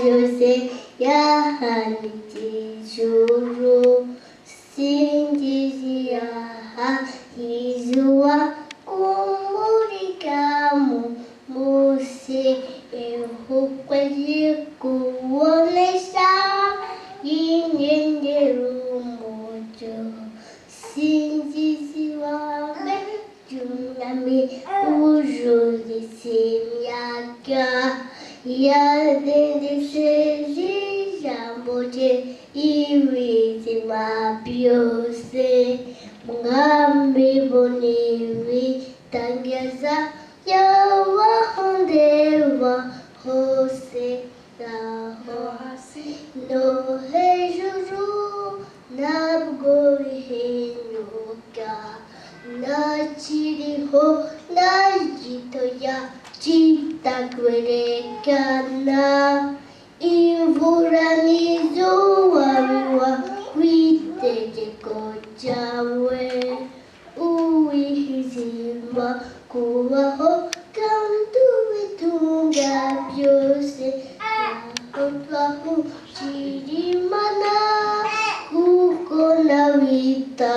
yose yahanitse ijuru singiza izuba kumurika mu munsi ukwezi kubonesha inyenyeri umucyo singiza cyunami ujuze imyaka yazindishije ijambo rye ibizima byose mwami boniwi tangaza yabaho ndeba hose naho hasi no hejuru ntabwo bihinduka nakiriho na gitoya kitakwerekana imvura n'izuba biba kw'itegeko ryawe uwihizima kubaho kandi ubitunga byose aho twaho kirimana kuko nawita